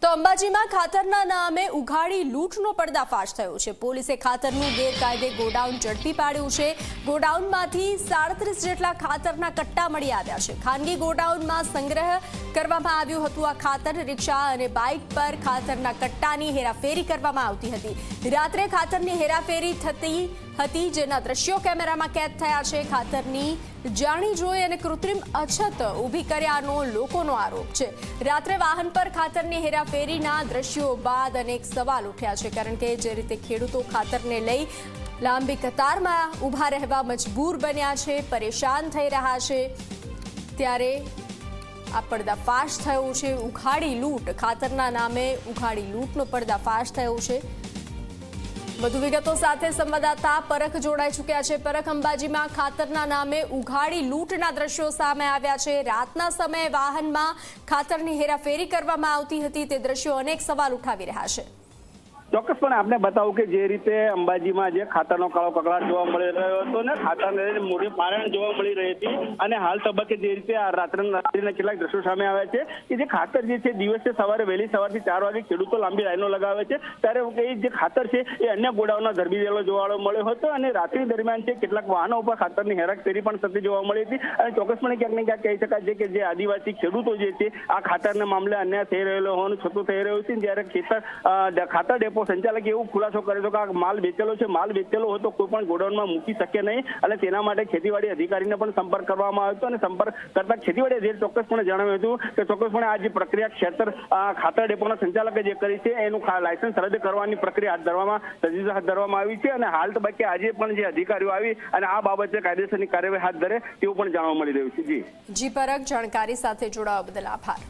તો અંબાજીમાં ખાતરના નામે ઉઘાડી લૂંટનો પર્દાફાશ થયો છે। પોલીસે ખાતરનું ગેરકાયદે ગોડાઉન ઝડપી પાડ્યું છે। ગોડાઉનમાંથી 37 જેટલા ખાતરના કટ્ટા મળી આવ્યા છે। ખાનગી ગોડાઉનમાં સંગ્રહ કરવામાં આવ્યું હતું આ ખાતર। રિક્ષા અને બાઇક પર ખાતરના કટ્ટાની હેરાફેરી કરવામાં આવતી હતી। રાત્રે ખાતરની હેરાફેરી થતી હતી જેના દ્રશ્યો કેમેરામાં કેદ થયા છે। ખાતરની જાણી જોઈ અને કૃત્રિમ અછત ઊભી કર્યાનો લોકોનો આરોપ છે। રાત્રે વાહન પર ખાતરની હેરાફેરીના દ્રશ્યો બાદ અનેક સવાલ ઉઠ્યા છે, કારણ કે જે રીતે ખેડૂતો ખાતરને લઈ લાંબી કતારમાં ઊભા રહેવા મજબૂર બન્યા છે, પરેશાન થઈ રહ્યા છે, ત્યારે આ પર્દાફાશ થયો છે। ઉઘાડી લૂંટ, ખાતરના નામે ઉઘાડી લૂંટનો પર્દાફાશ થયો છે। વધુ વિગતો સાથે સંવાદદાતા પરખ જોડાઈ ચૂક્યા છે। પરખ, અંબાજીમાં ખાતરના નામે ઉઘાડી લૂંટના દ્રશ્યો સામે આવ્યા છે। રાતના સમયે વાહનમાં ખાતરની હેરાફેરી કરવામાં આવતી હતી, તે દ્રશ્યો અનેક સવાલ ઉઠાવી રહ્યા છે। ચોક્કસપણે આપને બતાવું કે જે રીતે અંબાજીમાં જે ખાતરનો કાળો કકળાટ જોવા મળી રહ્યો હતો ને ખાતરને મોટી પારણ જોવા મળી રહી હતી, અને હાલ તબક્કે જે રીતે આ રાત્રિના કેટલાક દ્રશ્યો સામે આવ્યા છે કે જે ખાતર જે છે દિવસે સવારે વહેલી સવારથી 4 વાગે ખેડૂતો લાંબી લાઈનો લગાવે છે, ત્યારે એ જે ખાતર છે એ અન્ય ગોડાઉનમાં ધરબી દેલો જોવા મળ્યો હતો, અને રાત્રિ દરમિયાન છે કેટલાક વાહનો ઉપર ખાતરની હેરાફેરી પણ થતી જોવા મળી હતી। અને ચોક્કસપણે ક્યાંક ને ક્યાંક કહી શકાય છે કે જે આદિવાસી ખેડૂતો જે છે આ ખાતરના મામલે અન્યાય થઈ રહેલો હોવાનું છતું થઈ રહ્યું છે। જ્યારે ખાતર ડેપો સંચાલકે એવું ખુલાસો કર્યો હતો કે આ માલ વેચેલો છે, માલ વેચેલો હોય તો કોઈ પણ ગોડાઉનમાં મૂકી શકે નહીં, અને તેના માટે ખેતીવાડી અધિકારીને પણ સંપર્ક કરવામાં આવ્યો હતો, અને સંપર્ક કરતા ખેતીવાડી અધિકારી ચોક્કસપણે જણાવ્યું હતું કે ચોક્કસપણે આ જે પ્રક્રિયા ક્ષેત્ર ખાતર ડેપોના સંચાલકે જે કરી છે એનું લાયસન્સ રદ કરવાની પ્રક્રિયા હાથ ધરવામાં આવી છે, અને હાલ તબક્કે આજે પણ જે અધિકારીઓ આવી અને આ બાબતે કાયદેસરની કાર્યવાહી હાથ ધરે તેવું પણ જાણવા મળી રહ્યું છે। જી પરખ, જાણકારી સાથે જોડાવા બદલ આભાર।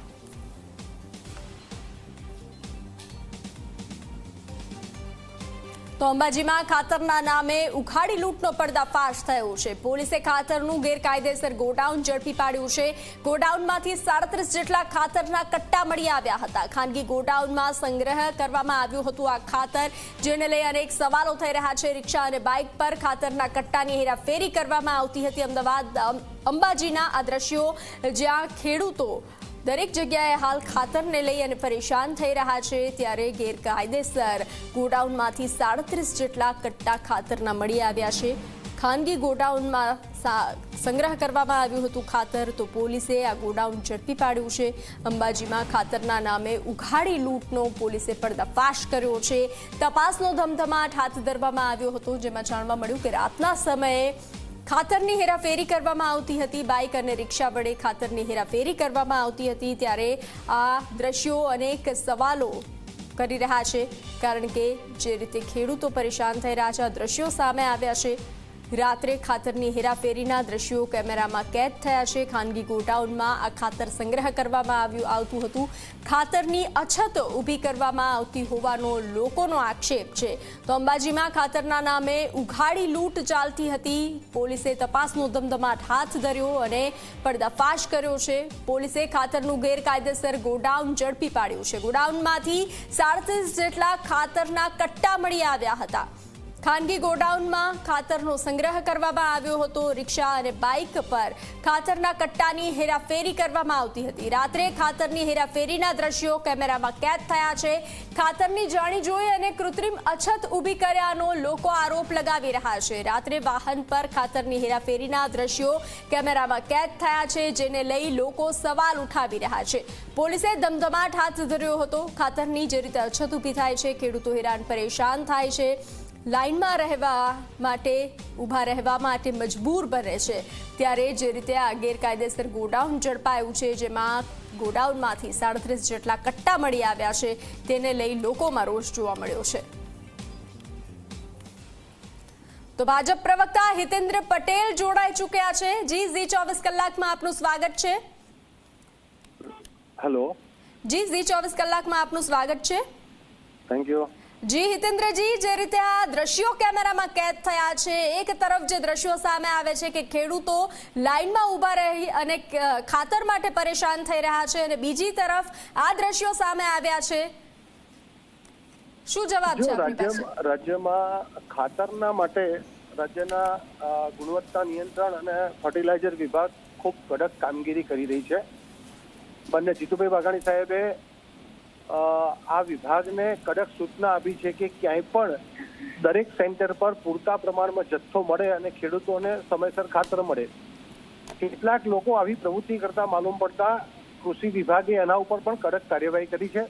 તો અંબાજીમાં ખાતરના નામે ઉઘાડી લૂંટનો પર્દાફાશ થયો છે। પોલીસે ખાતરનું ગેરકાયદેસર ગોડાઉન ઝડપી પાડ્યું છે। ગોડાઉનમાંથી 37 જેટલા ખાતરના કટ્ટા મળી આવ્યા હતા। ખાનગી ગોડાઉનમાં સંગ્રહ કરવામાં આવ્યું હતું આ ખાતર, જેને લઈ અનેક સવાલો થઈ રહ્યા છે। રિક્ષા અને બાઇક પર ખાતરના કટ્ટાની હેરાફેરી કરવામાં આવતી હતી। અમદાવાદ અંબાજીના આ દ્રશ્યો, જ્યાં ખેડૂતો દરેક જગ્યાએ હાલ ખાતરને લઈ અને પરેશાન થઈ રહ્યા છે, ત્યારે ગેરકાયદેસર ગોડાઉનમાંથી 37 જેટલા કટ્ટા ખાતરના મળી આવ્યા છે। ખાનગી ગોડાઉનમાં સંગ્રહ કરવામાં આવ્યું હતું ખાતર, તો પોલીસે આ ગોડાઉન ઝડપી પાડ્યું છે। અંબાજીમાં ખાતરના નામે ઉઘાડી લૂંટનો પોલીસે પર્દાફાશ કર્યો છે। તપાસનો ધમધમાટ હાથ ધરવામાં આવ્યો હતો, જેમાં જાણવા મળ્યું કે રાતના સમયે ખાતરની હેરાફેરી કરવામાં આવતી હતી, બાઇક અને રિક્ષા વડે ખાતરની હેરાફેરી કરવામાં આવતી હતી, ત્યારે આ દ્રશ્યો અનેક સવાલો કરી રહ્યા છે, કારણ કે જે રીતે ખેડૂતો પરેશાન થઈ રહ્યા છે, આ દ્રશ્યો સામે આવ્યા છે। રાત્રે ખાતરની હેરાફેરીના દ્રશ્યો કેમેરામાં કેદ થયા છે। ખાનગી ગોડાઉનમાં આ ખાતર સંગ્રહ કરવામાં આવતું હતું, ખાતરની અછત ઊભી કરવામાં આવતી હોવાનો લોકોનો આક્ષેપ છે। તો અંબાજીમાં ખાતરના નામે ઉઘાડી લૂંટ ચાલતી હતી। પોલીસે તપાસનો ધમધમાટ હાથ ધર્યો અને પર્દાફાશ કર્યો છે। પોલીસે ખાતરનું ગેરકાયદેસર ગોડાઉન ઝડપી પાડ્યું છે। ગોડાઉનમાંથી 37 જેટલા ખાતરના કટ્ટા મળી આવ્યા હતા। ખાનગી ગોડાઉનમાં ખાતરનો સંગ્રહ કરવામાં આવ્યો હતો। રિક્ષા અને બાઇક પર ખાતરના કટ્ટાની હેરાફેરી કરવામાં આવતી હતી। રાત્રે ખાતરની હેરાફેરીના દ્રશ્યો કેમેરામાં કેદ થયા છે। ખાતરની જાણી જોઈ અને કૃત્રિમ અછત ઊભી કર્યાનો લોકો આરોપ લગાવી રહ્યા છે। રાત્રે વાહન પર ખાતરની હેરાફેરીના દ્રશ્યો કેમેરામાં કેદ થયા છે, જેને લઈ લોકો સવાલ ઉઠાવી રહ્યા છે। પોલીસે ધમધમાટ હાથ ધર્યો હતો। ખાતરની જે રીતે અછત ઊભી થાય છે, ખેડૂતો હેરાન પરેશાન થાય છે, લાઇનમાં ઊભા રહેવા માટે મજબૂર બને છે, ત્યારે જે રીતે આ ગેરકાયદેસર ગોડાઉન ઝડપાયું છે, જેમાં ગોડાઉનમાંથી 37 જેટલા કટ્ટા મળી આવ્યા છે, તેને લઈ લોકોમાં રોષ જોવા મળ્યો છે। તો ભાજપ પ્રવક્તા હિતેન્દ્ર પટેલ જોડાઈ ચૂક્યા છે। જી, ઝી24 કલાકમાં આપનું સ્વાગત છે। હેલો જી, ઝી24 કલાકમાં આપનું સ્વાગત છે। Thank you. જી હિતેન્દ્રજી, જે રીતે આ દ્રશ્યો કેમેરામાં કેદ થયા છે, એક તરફ જે દ્રશ્યો સામે આવે છે કે ખેડૂતો લાઇનમાં ઊભા રહી અને ખાતર માટે પરેશાન થઈ રહ્યા છે, અને બીજી તરફ આ દ્રશ્યો સામે આવ્યા છે, શું જવાબ છે? રાજ્યમાં ખાતરના માટે રાજ્યના ગુણવત્તા નિયંત્રણ અને ફર્ટિલાઇઝર વિભાગ ખૂબ કડક કામગીરી કરી રહી છે। બંને જીતુભાઈ વાઘાણી સાહેબે આ વિભાગને કડક સૂચના આપી છે કે ક્યાંય પણ દરેક સેન્ટર પર પૂરતા પ્રમાણમાં જથ્થો મળે અને ખેડૂતોને સમયસર ખાતર મળે. કેટલાક લોકો આવી પ્રવૃત્તિ કરતા માલુમ પડતા કૃષિ વિભાગે એના ઉપર પણ કડક કાર્યવાહી કરી છે.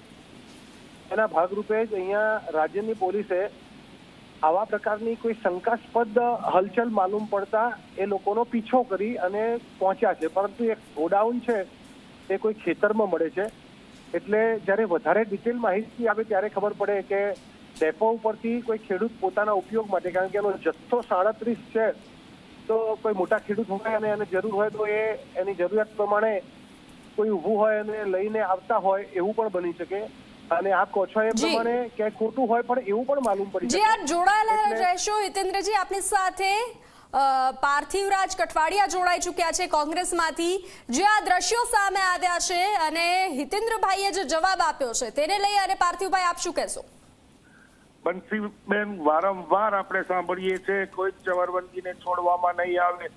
એના ભાગરૂપે જ અહીંયા રાજ્યની પોલીસે આવા પ્રકારની કોઈ શંકાસ્પદ હલચલ માલુમ પડતા એ લોકોનો પીછો કરી અને પહોંચ્યા છે. પરંતુ એક ગોડાઉન છે એ કોઈ ખેતરમાં મળે છે. એટલે જ્યારે વધારે ડિટેલ માહિતી આવે ત્યારે ખબર પડે કે ડેપો ઉપરથી કોઈ ખેડૂત પોતાના ઉપયોગ માટે, કારણ કે એનો જથ્થો 37 છે, તો કોઈ મોટા ખેડૂત હોય અને એને જરૂર હોય તો એ એની જરૂરિયાત પ્રમાણે કોઈ ઊભું હોય અને લઈને આવતા હોય એવું પણ બની શકે. અને આપ કહો છો એ પ્રમાણે ક્યાંય ખોટું હોય પણ એવું પણ માલુમ પડી શકે. જી, આપ જોડાયેલા રહેશો હિતેન્દ્રજી. આપની સાથે પાર્થિવરાજ કઠવાડિયા જોડાઈ ચૂક્યા છે કોંગ્રેસમાંથી. જે આ દ્રશ્યો સામે આવ્યા છે અને હિતેન્દ્રભાઈએ જે જવાબ આપ્યો છે તેને લઈ અને પાર્થિવભાઈ આપ શું કહેશો? બંસીબેન, વારંવાર આપણે સાંભળીએ છીએ કોઈ ચવરવંદીને છોડવામાં નહીં આવે.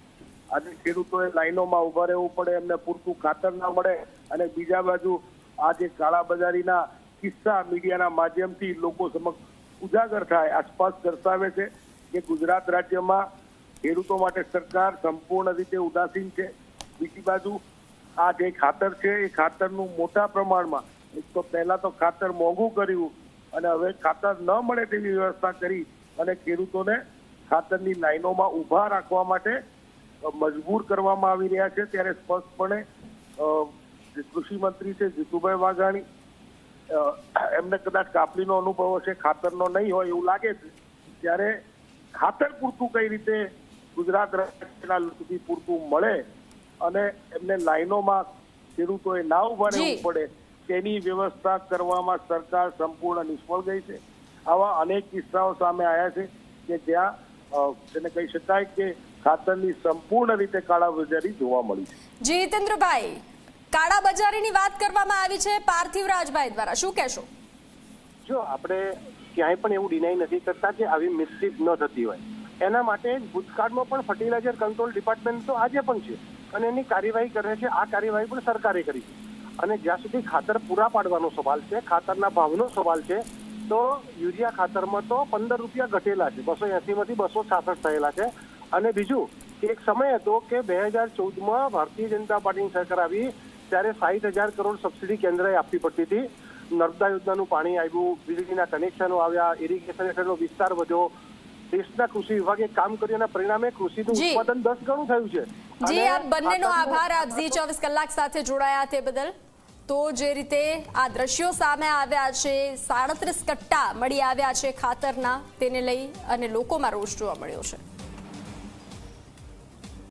આજે ખેડૂતોએ લાઈનોમાં ઉભા રહેવું પડે, એમને પૂરતું ખાતર ના મળે. અને બીજા બાજુ આજે કાળાબજારીના કિસ્સા મીડિયાના માધ્યમથી લોકો સમક્ષ ઉજાગર થાય, આ સ્પષ્ટ દર્શાવે છે કે ગુજરાત રાજ્યમાં ખેડૂતો માટે સરકાર સંપૂર્ણ રીતે ઉદાસીન છે. બીજી બાજુ આ જે ખાતર છે એ ખાતરનું મોટા પ્રમાણમાં, એક તો પહેલા તો ખાતર મોંઘું કર્યું અને હવે ખાતર ન મળે તેવી વ્યવસ્થા કરી અને ખેડૂતોને ખાતરની લાઈનોમાં ઊભા રાખવા માટે મજબૂર કરવામાં આવી રહ્યા છે. ત્યારે સ્પષ્ટપણે કૃષિ મંત્રી છે જીતુભાઈ વાઘાણી, એમને કદાચ કાપલીનો અનુભવ હશે, ખાતરનો નહીં હોય એવું લાગે છે. ત્યારે ખાતર પૂરતું કઈ રીતે ગુજરાત રાજ્યના સુધી પૂરતું મળે અને એમને લાઈનોમાં ખેડૂતોએ ના ઉભા રહેવું પડે તેની વ્યવસ્થા કરવામાં સરકાર સંપૂર્ણ નિષ્ફળ ગઈ છે. આવા અનેક કિસ્સાઓ સામે આવ્યા છે કે જ્યાં તેને કહી શકાય કે ખાતરની સંપૂર્ણ રીતે કાળાબજારી જોવા મળી છે. જી હિતેન્દ્રભાઈ, કાળાબજારીની વાત કરવામાં આવી છે પાર્થિવરાજભાઈ દ્વારા, શું કહેશો? જો આપણે ક્યાંય પણ એવું ડિનાય નથી કરતા કે આવી મિસ્ટેક ન થતી હોય. એના માટે ભૂતકાળમાં પણ ફર્ટિલાઇઝર કંટ્રોલ ડિપાર્ટમેન્ટ તો આજે પણ છે અને એની કાર્યવાહી કરે છે. આ કાર્યવાહી પણ સરકારે કરી છે. અને જ્યાં સુધી ખાતર પૂરા પાડવાનો સવાલ છે, ખાતરના ભાવનો સવાલ છે, તો યુરિયા ખાતરમાં તો 15 રૂપિયા ઘટેલા છે, 280 માંથી 266 થયેલા છે. અને બીજું કે એક સમય હતો કે 2014માં ભારતીય જનતા પાર્ટીની સરકાર આવી ત્યારે 60,000 કરોડ સબસિડી કેન્દ્રએ આપવી પડતી હતી. નર્મદા યોજનાનું પાણી આવ્યું, વીજળીના કનેક્શનો આવ્યા, ઇરિગેશન હેઠળનો વિસ્તાર વધ્યો. દેશના કૃષિ વિભાગે કામ કર્યું અને પરિણામે કૃષિનું ઉત્પાદન 10 ગણું થયું છે. જી, આપ બંનેનો આભાર, આપ ઝી 24 કલાક સાથે જોડાયા તે બદલ. તો જે રીતે આ દ્રશ્યો સામે આવ્યા છે, 37 કટ્ટા મળી આવ્યા છે ખાતરના, તેને લઈ અને લોકોમાં રોષ જોવા મળ્યો છે.